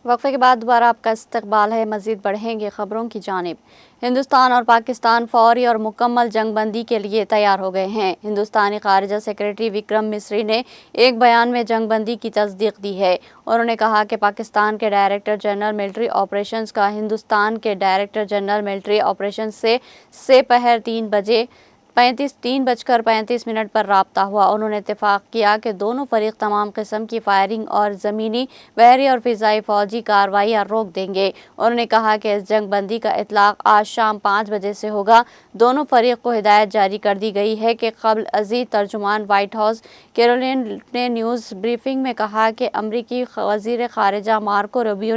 وقفے کے بعد دوبارہ آپ کا استقبال ہے۔ مزید بڑھیں گے خبروں کی جانب۔ ہندوستان اور پاکستان فوری اور مکمل جنگ بندی کے لیے تیار ہو گئے ہیں۔ ہندوستانی خارجہ سیکرٹری وکرم مسری نے ایک بیان میں جنگ بندی کی تصدیق دی ہے۔ انہوں نے کہا کہ پاکستان کے ڈائریکٹر جنرل ملٹری آپریشنز کا ہندوستان کے ڈائریکٹر جنرل ملٹری آپریشنز سے پہر 3:35 پر رابطہ ہوا۔ انہوں نے اتفاق کیا کہ دونوں فریق تمام قسم کی فائرنگ اور زمینی، بحری اور فضائی فوجی کارروائیاں روک دیں گے۔ انہوں نے کہا کہ اس جنگ بندی کا اطلاق آج شام 5 بجے سے ہوگا۔ دونوں فریق کو ہدایت جاری کر دی گئی ہے کہ قبل ازیں ترجمان وائٹ ہاؤس کیرولین نے نیوز بریفنگ میں کہا کہ امریکی وزیر خارجہ مارکو روبیو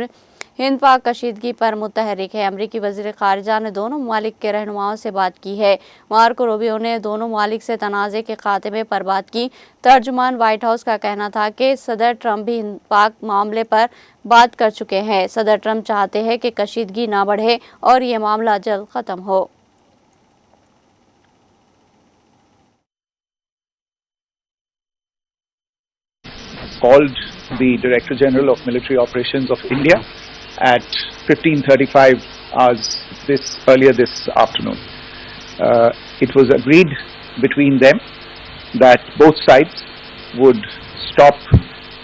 ہند پاک کشیدگی پر متحرک ہے۔ امریکی وزیر خارجہ نے دونوں ممالک کے رہنماؤں سے بات کی ہے۔ مارکو روبیو نے دونوں ممالک سے تنازع کے خاتمے پر بات کی۔ ترجمان وائٹ ہاؤس کا کہنا تھا کہ صدر ٹرمپ بھی ہند پاک معاملے پر بات کر چکے ہیں۔ صدر ٹرمپ چاہتے ہیں کہ کشیدگی نہ بڑھے اور یہ معاملہ جلد ختم ہو۔ Called the Director General of Military Operations of India at 15:35 hours earlier this afternoon. It was agreed between them that both sides would stop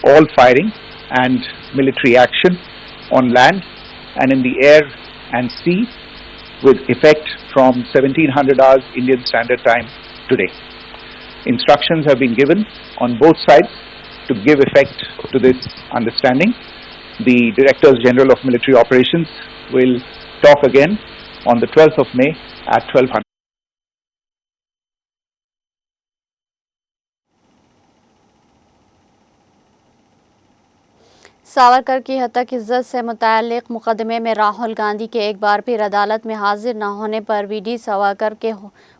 all firing and military action on land and in the air and sea with effect from 1700 hours Indian Standard Time today. Instructions have been given on both sides to give effect to this understanding. The Directors General of Military Operations will talk again on the 12th of May at 1200. Savarkar کی ہتک عزت سے متعلق مقدمے میں راہل گاندھی کے ایک بار پھر عدالت میں حاضر نہ ہونے پر وی ڈی ساورکر کے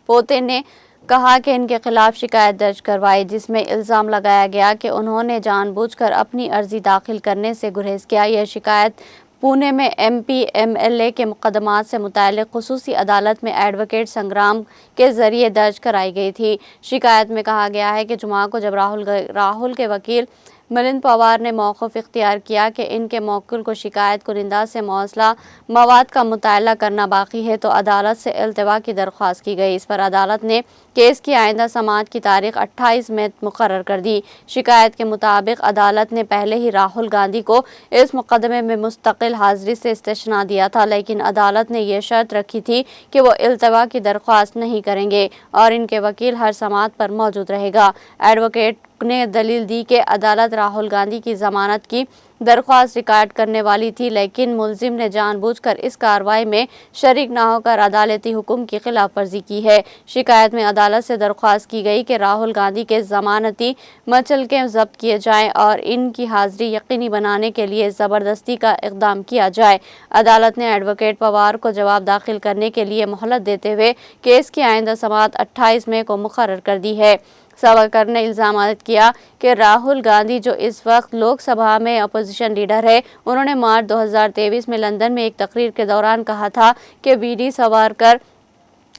پوتے نے کہا کہ ان کے خلاف شکایت درج کروائی، جس میں الزام لگایا گیا کہ انہوں نے جان بوجھ کر اپنی عرضی داخل کرنے سے گریز کیا۔ یہ شکایت پونے میں M P M L A کے مقدمات سے متعلق خصوصی عدالت میں ایڈوکیٹ سنگرام کے ذریعے درج کرائی گئی تھی۔ شکایت میں کہا گیا ہے کہ جمعہ کو جب راہل کے وکیل ملند پوار نے موقف اختیار کیا کہ ان کے موکل کو شکایت کنندہ سے موصولہ مواد کا مطالعہ کرنا باقی ہے، تو عدالت سے التوا کی درخواست کی گئی۔ اس پر عدالت نے کیس کی آئندہ سماعت کی تاریخ 28 مئی مقرر کر دی۔ شکایت کے مطابق عدالت نے پہلے ہی راہل گاندھی کو اس مقدمے میں مستقل حاضری سے استثناء دیا تھا، لیکن عدالت نے یہ شرط رکھی تھی کہ وہ التوا کی درخواست نہیں کریں گے اور ان کے وکیل ہر سماعت پر موجود رہے گا۔ ایڈوکیٹ نے دلیل دی کہ عدالت راہل گاندھی کی ضمانت کی درخواست ریکارڈ کرنے والی تھی، لیکن ملزم نے جان بوجھ کر اس کارروائی میں شریک نہ ہو کر عدالتی حکم کی خلاف ورزی کی ہے۔ شکایت میں عدالت سے درخواست کی گئی کہ راہل گاندھی کے ضمانتی مچلکے ضبط کیے جائیں اور ان کی حاضری یقینی بنانے کے لیے زبردستی کا اقدام کیا جائے۔ عدالت نے ایڈوکیٹ پوار کو جواب داخل کرنے کے لیے مہلت دیتے ہوئے کیس کی آئندہ سماعت 28 مئی کو مقرر کر دی ہے۔ ساورکر نے الزام عائد کیا کہ راہل گاندھی، جو اس وقت لوک سبھا میں اپوزیشن لیڈر ہے، انہوں نے مارچ 2023 میں لندن میں ایک تقریر کے دوران کہا تھا کہ وی ڈی ساورکر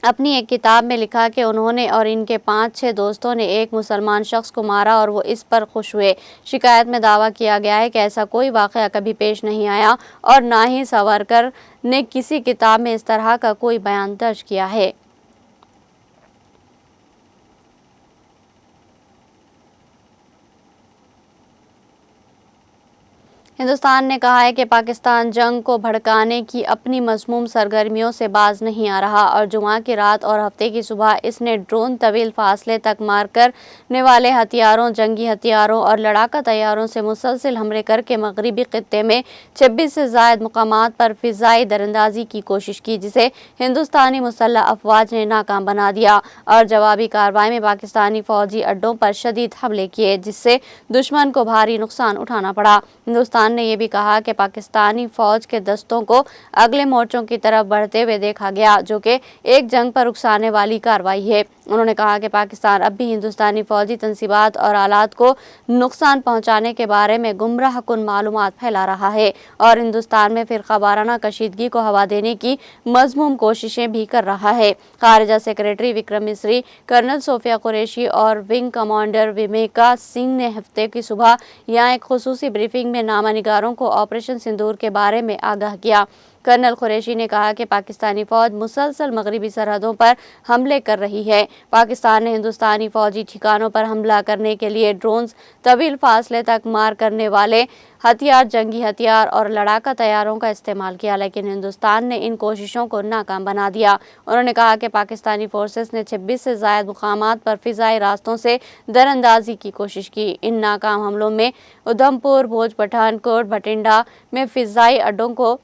اپنی ایک کتاب میں لکھا کہ انہوں نے اور ان کے 5-6 دوستوں نے ایک مسلمان شخص کو مارا اور وہ اس پر خوش ہوئے۔ شکایت میں دعویٰ کیا گیا ہے کہ ایسا کوئی واقعہ کبھی پیش نہیں آیا اور نہ ہی ساورکر نے کسی کتاب میں اس طرح کا کوئی بیان درج کیا ہے۔ ہندوستان نے کہا ہے کہ پاکستان جنگ کو بھڑکانے کی اپنی مذموم سرگرمیوں سے باز نہیں آ رہا اور جمعہ کی رات اور ہفتے کی صبح اس نے ڈرون طویل فاصلے تک مار کرنے والے ہتھیاروں، جنگی ہتھیاروں اور لڑاکا طیاروں سے مسلسل حملے کر کے مغربی خطے میں 26 سے زائد مقامات پر فضائی دراندازی کی کوشش کی، جسے ہندوستانی مسلح افواج نے ناکام بنا دیا اور جوابی کارروائی میں پاکستانی فوجی اڈوں پر شدید حملے کیے، جس سے دشمن کو بھاری نقصان اٹھانا پڑا۔ ہندوستان نے یہ بھی کہا کہ پاکستانی فوج کے دستوں کو اگلے مورچوں کی طرف بڑھتے ہوئے دیکھا گیا، جو کہ ایک جنگ پر اکسانے والی کارروائی ہے۔ انہوں نے کہا کہ پاکستان اب بھی ہندوستانی فوجی تنصیبات اور آلات کو نقصان پہنچانے کے بارے میں گمراہ کن معلومات پھیلا رہا ہے اور ہندوستان میں فرقہ وارانہ کشیدگی کو ہوا دینے کی مذموم کوششیں بھی کر رہا ہے۔ خارجہ سیکرٹری وکرم مسری، کرنل صوفیہ قریشی اور ونگ کمانڈر ومیکا سنگھ نے ہفتے کی صبح یہاں ایک خصوصی بریفنگ میں نامہ سرمایہ نگاروں کو آپریشن سندور کے بارے میں آگاہ کیا۔ کرنل قریشی نے کہا کہ پاکستانی فوج مسلسل مغربی سرحدوں پر حملے کر رہی ہے۔ پاکستان نے ہندوستانی فوجی ٹھکانوں پر حملہ کرنے کے لیے ڈرونز، طویل فاصلے تک مار کرنے والے ہتھیار، جنگی ہتھیار اور لڑاکا طیاروں کا استعمال کیا، لیکن ہندوستان نے ان کوششوں کو ناکام بنا دیا۔ انہوں نے کہا کہ پاکستانی فورسز نے 26 سے زائد مقامات پر فضائی راستوں سے دراندازی کی کوشش کی۔ ان ناکام حملوں میں ادھمپور، بھوج، پٹھان کوٹ، بھٹنڈا میں فضائی اڈوں کو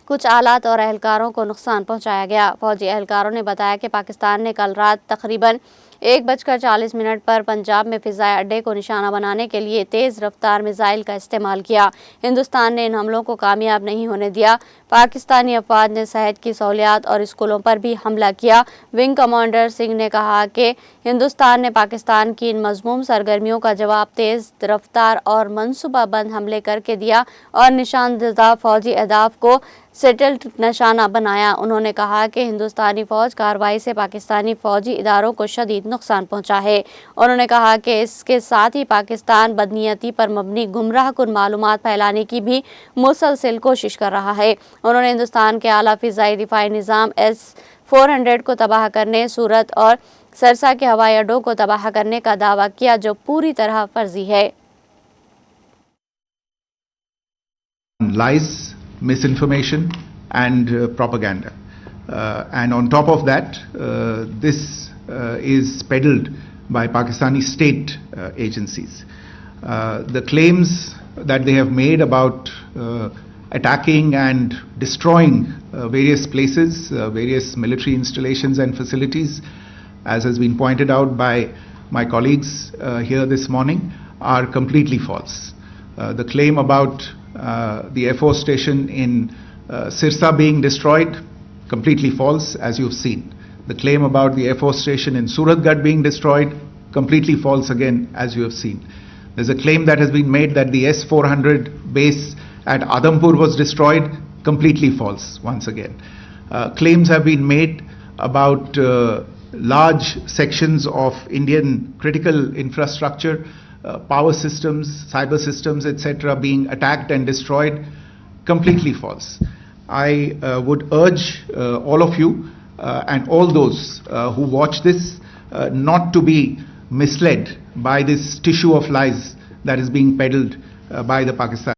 کچھ آلات اور اہلکاروں کو نقصان پہنچایا گیا۔ فوجی اہلکاروں نے بتایا کہ پاکستان نے کل رات تقریباً 1:40 پر پنجاب میں فضائی اڈے کو نشانہ بنانے کے لیے تیز رفتار میزائل کا استعمال کیا۔ ہندوستان نے ان حملوں کو کامیاب نہیں ہونے دیا۔ پاکستانی افواج نے صحت کی سہولیات اور اسکولوں پر بھی حملہ کیا۔ ونگ کمانڈر سنگھ نے کہا کہ ہندوستان نے پاکستان کی ان مذموم سرگرمیوں کا جواب تیز رفتار اور منصوبہ بند حملے کر کے دیا اور نشاندہ فوجی اہداف کو سیٹلڈ نشانہ بنایا۔ انہوں نے کہا کہ ہندوستانی فوج کارروائی سے پاکستانی فوجی اداروں کو شدید نقصان پہنچا ہے۔ انہوں نے کہا کہ اس کے ساتھ ہی پاکستان بدنیتی پر مبنی گمراہ کن معلومات پھیلانے کی بھی مسلسل کوشش کر رہا ہے۔ انہوں نے ہندوستان کے اعلیٰ فضائی دفاعی نظام S-400 کو تباہ کرنے، سورت اور سرسا کے ہوائی اڈوں کو تباہ کرنے کا دعویٰ کیا، جو پوری طرح فرضی ہے۔ Lies, misinformation and propaganda. And on top of that, this is peddled by Pakistani state agencies. The claims that they have made about attacking and destroying various places, various military installations and facilities, as has been pointed out by my colleagues here this morning, are completely false. The claim about the Air Force station in Sirsa being destroyed, completely false, as you've seen. The claim about the Air Force station in Suratgarh being destroyed, completely false again, as you have seen. There's a claim that has been made that the S-400 base at Adhampur was destroyed, completely false once again. Claims have been made about large sections of Indian critical infrastructure, power systems, cyber systems, etc. being attacked and destroyed, completely false. I would urge all of you and all those who watch this not to be misled by this tissue of lies that is being peddled by the Pakistan.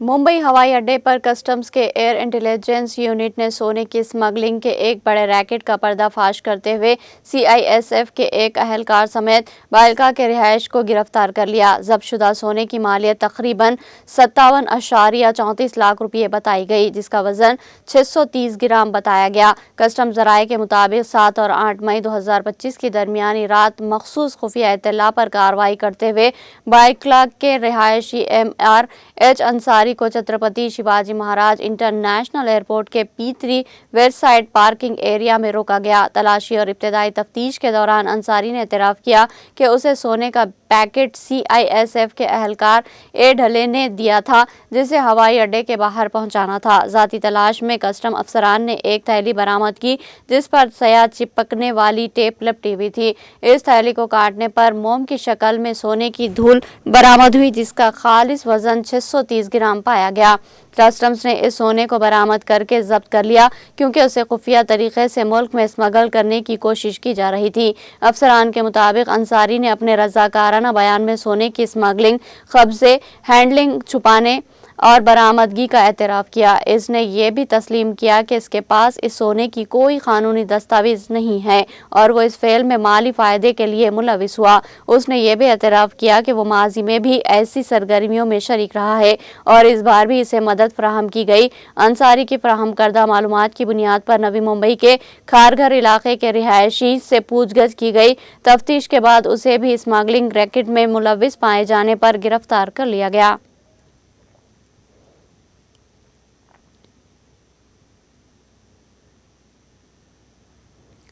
Mumbai ہوائی اڈے پر customs کے year intelligence unit نے سونے کی smuggling کے ایک بڑے racket کا پردہ فاش کرتے ہوئے CISF کے ایک اہلکار سمیت بائلکا کے رہائش کو گرفتار کر لیا۔ ضبط شدہ سونے کی مالیت تقریباً 57.34 لاکھ روپے بتائی گئی، جس کا وزن 630 گرام بتایا گیا۔ کسٹم ذرائع کے مطابق 7 اور 8 مئی 2025 کی درمیانی رات مخصوص خفیہ اطلاع پر کارروائی کرتے ہوئے بائلکا کے رہائشی MRH انصاری کو چھترپتی شیواجی مہاراج انٹرنیشنل ایئرپورٹ کے P3 west side parking area میں روکا گیا۔ تلاشی اور ابتدائی تفتیش کے دوران انصاری نے اعتراف کیا کہ اسے سونے کا پیکٹ CISF کے اہلکار A ڈھلے نے دیا تھا، جسے ہوائی اڈے کے باہر پہنچانا تھا۔ ذاتی تلاش میں کسٹم افسران نے ایک تھیلی برآمد کی جس پر سیاہ چپکنے والی ٹیپ لپٹی ہوئی تھی۔ اس تھیلی کو کاٹنے پر موم کی شکل میں سونے کی دھول برآمد ہوئی، جس کا خالص وزن 630 گرام پایا گیا۔ کسٹمز نے اس سونے کو برآمد کر کے ضبط کر لیا کیونکہ اسے خفیہ طریقے سے ملک میں اسمگل کرنے کی کوشش کی جا رہی تھی۔ افسران کے مطابق انصاری نے اپنے رضاکارانہ بیان میں سونے کی اسمگلنگ، قبضے، ہینڈلنگ، چھپانے اور برآمدگی کا اعتراف کیا۔ اس نے یہ بھی تسلیم کیا کہ اس کے پاس اس سونے کی کوئی قانونی دستاویز نہیں ہے اور وہ اس فعل میں مالی فائدے کے لیے ملوث ہوا۔ اس نے یہ بھی اعتراف کیا کہ وہ ماضی میں بھی ایسی سرگرمیوں میں شریک رہا ہے اور اس بار بھی اسے مدد فراہم کی گئی۔ انصاری کی فراہم کردہ معلومات کی بنیاد پر نوی ممبئی کے کھارگھر علاقے کے رہائشی سے پوچھ گچھ کی گئی۔ تفتیش کے بعد اسے بھی اسمگلنگ ریکٹ میں ملوث پائے جانے پر گرفتار کر لیا گیا۔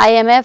IMF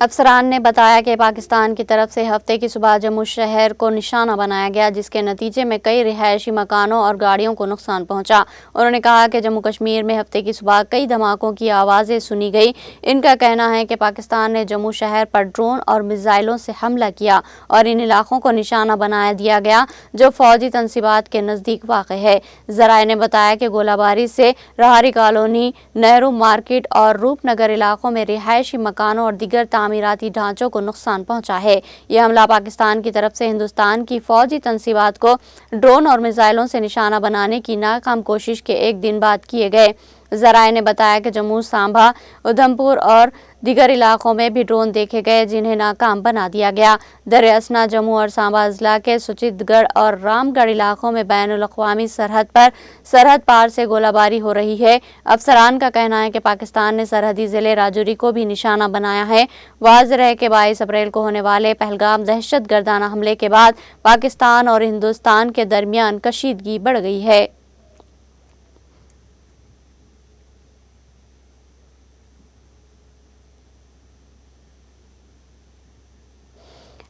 افسران نے بتایا کہ پاکستان کی طرف سے ہفتے کی صبح جموں شہر کو نشانہ بنایا گیا، جس کے نتیجے میں کئی رہائشی مکانوں اور گاڑیوں کو نقصان پہنچا۔ انہوں نے کہا کہ جموں کشمیر میں ہفتے کی صبح کئی دھماکوں کی آوازیں سنی گئی۔ ان کا کہنا ہے کہ پاکستان نے جموں شہر پر ڈرون اور میزائلوں سے حملہ کیا اور ان علاقوں کو نشانہ بنا دیا گیا جو فوجی تنصیبات کے نزدیک واقع ہے۔ ذرائع نے بتایا کہ گولہ باری سے رہاری کالونی، نہرو مارکیٹ اور روپ نگر علاقوں میں رہائشی مکانوں اور دیگر تعمیراتی ڈھانچوں کو نقصان پہنچا ہے۔ یہ حملہ پاکستان کی طرف سے ہندوستان کی فوجی تنصیبات کو ڈرون اور میزائلوں سے نشانہ بنانے کی ناکام کوشش کے ایک دن بعد کیے گئے۔ ذرائع نے بتایا کہ جموں، سانبا، ادھمپور اور دیگر علاقوں میں بھی ڈرون دیکھے گئے جنہیں ناکام بنا دیا گیا۔ در اثنا جموں اور سانبا اضلاع کے سچت گڑھ اور رام گڑھ علاقوں میں بین الاقوامی سرحد پر سرحد پار سے گولہ باری ہو رہی ہے۔ افسران کا کہنا ہے کہ پاکستان نے سرحدی ضلع راجوری کو بھی نشانہ بنایا ہے۔ واضح ہے کہ 22 اپریل کو ہونے والے پہلگام دہشت گردانہ حملے کے بعد پاکستان اور ہندوستان کے درمیان کشیدگی بڑھ گئی ہے۔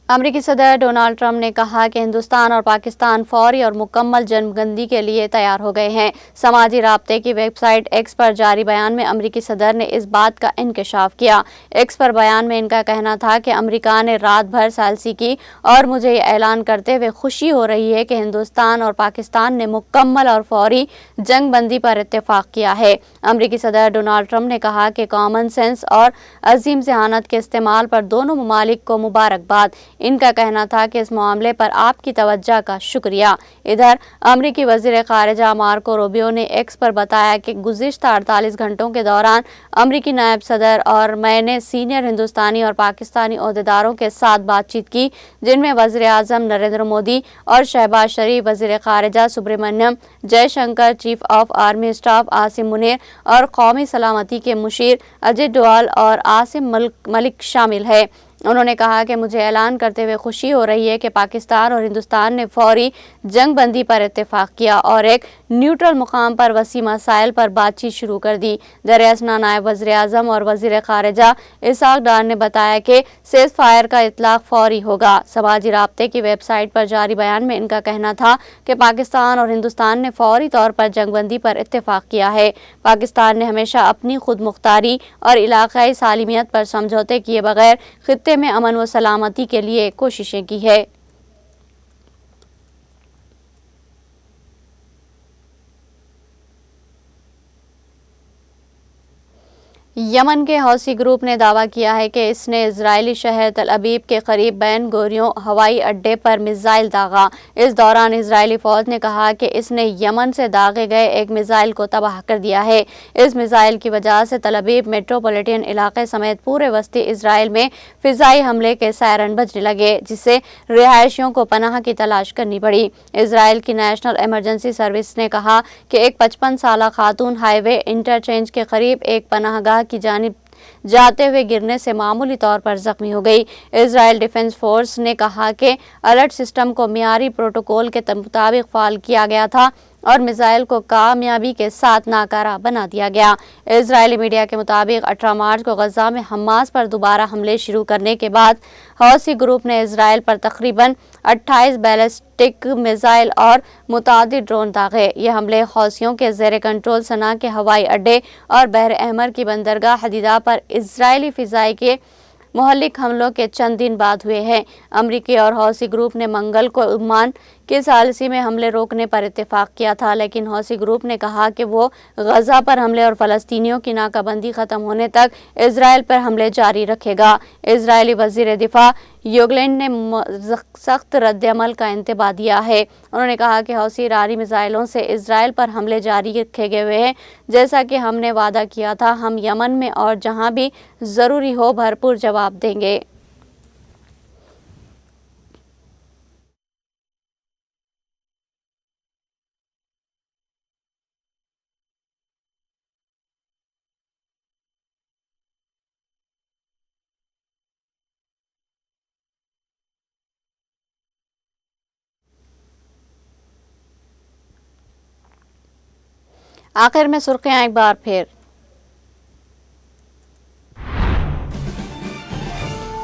امریکی صدر ڈونالڈ ٹرمپ نے کہا کہ ہندوستان اور پاکستان فوری اور مکمل جنگ بندی کے لیے تیار ہو گئے ہیں۔ سماجی رابطے کی ویب سائٹ ایکس پر جاری بیان میں امریکی صدر نے اس بات کا انکشاف کیا۔ ایکس پر بیان میں ان کا کہنا تھا کہ امریکہ نے رات بھر ثالثی کی اور مجھے یہ اعلان کرتے ہوئے خوشی ہو رہی ہے کہ ہندوستان اور پاکستان نے مکمل اور فوری جنگ بندی پر اتفاق کیا ہے۔ امریکی صدر ڈونالڈ ٹرمپ نے کہا کہ کامن سینس اور عظیم ذہانت کے استعمال پر دونوں ممالک کو مبارکباد۔ ان کا کہنا تھا کہ اس معاملے پر آپ کی توجہ کا شکریہ۔ ادھر امریکی وزیر خارجہ مارکو روبیو نے ایکس پر بتایا کہ گزشتہ 48 گھنٹوں کے دوران امریکی نائب صدر اور میں نے سینئر ہندوستانی اور پاکستانی عہدیداروں کے ساتھ بات چیت کی، جن میں وزیر اعظم نریندر مودی اور شہباز شریف، وزیر خارجہ Subrahmanyam Jaishankar, chief of army staff Asim Munir اور قومی سلامتی کے مشیر اجیت ڈوال اور عاصم ملک شامل ہیں۔ انہوں نے کہا کہ مجھے اعلان کرتے ہوئے خوشی ہو رہی ہے کہ پاکستان اور ہندوستان نے فوری جنگ بندی پر اتفاق کیا اور ایک نیوٹرل مقام پر وسیع مسائل پر بات چیت شروع کر دی۔ در اثنا نائب وزیر اعظم اور وزیر خارجہ اسحاق ڈار نے بتایا کہ سیز فائر کا اطلاق فوری ہوگا۔ سماجی رابطے کی ویب سائٹ پر جاری بیان میں ان کا کہنا تھا کہ پاکستان اور ہندوستان نے فوری طور پر جنگ بندی پر اتفاق کیا ہے۔ پاکستان نے ہمیشہ اپنی خود مختاری اور علاقائی سالمیت پر سمجھوتے کیے بغیر خطے میں امن و سلامتی کے لیے کوششیں کی ہے۔ یمن کے حوثی گروپ نے دعویٰ کیا ہے کہ اس نے اسرائیلی شہر تل ابیب کے قریب بین گوریون ہوائی اڈے پر میزائل داغا۔ اس دوران اسرائیلی فوج نے کہا کہ اس نے یمن سے داغے گئے ایک میزائل کو تباہ کر دیا ہے۔ اس میزائل کی وجہ سے تل ابیب میٹروپولیٹن علاقے سمیت پورے وسطی اسرائیل میں فضائی حملے کے سائرن بجنے لگے، جس سے رہائشیوں کو پناہ کی تلاش کرنی پڑی۔ اسرائیل کی نیشنل ایمرجنسی سروس نے کہا کہ ایک 55 سالہ خاتون ہائی وے انٹرچینج کے قریب ایک پناہ گاہ کی جانب جاتے ہوئے گرنے سے معمولی طور پر زخمی ہو گئی۔ اسرائیل ڈیفنس فورس نے کہا کہ الرٹ سسٹم کو معیاری پروٹوکول کے مطابق فعال کیا گیا تھا اور میزائل کو کامیابی کے ساتھ ناکارہ بنا دیا گیا۔ اسرائیلی میڈیا کے مطابق 18 مارچ کو غزہ میں حماس پر دوبارہ حملے شروع کرنے کے بعد حوثی گروپ نے اسرائیل پر تقریباً 28 بیلسٹک میزائل اور متعدد ڈرون داغے۔ یہ حملے حوثیوں کے زیر کنٹرول صنعاء کے ہوائی اڈے اور بحر احمر کی بندرگاہ حدیدہ پر اسرائیلی فضائیہ کے مہلک حملوں کے چند دن بعد ہوئے ہیں۔ امریکی اور حوثی گروپ نے منگل کو عمان کے ثالثی میں حملے روکنے پر اتفاق کیا تھا، لیکن حوثی گروپ نے کہا کہ وہ غزہ پر حملے اور فلسطینیوں کی ناکہ بندی ختم ہونے تک اسرائیل پر حملے جاری رکھے گا۔ اسرائیلی وزیر دفاع یوگلینڈ نے سخت رد عمل کا انتباہ دیا ہے۔ انہوں نے کہا کہ حوثی ایرانی میزائلوں سے اسرائیل پر حملے جاری رکھے گئے ہوئے ہیں، جیسا کہ ہم نے وعدہ کیا تھا۔ ہم یمن میں اور جہاں بھی ضروری ہو بھرپور جواب دیں گے۔ آخر میں سرخیاں ایک بار پھر۔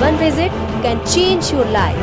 One visit can change your life.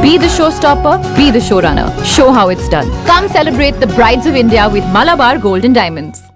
Be the showstopper, be the showrunner. Show how it's done. Come celebrate the Brides of India with Malabar Gold and Diamonds.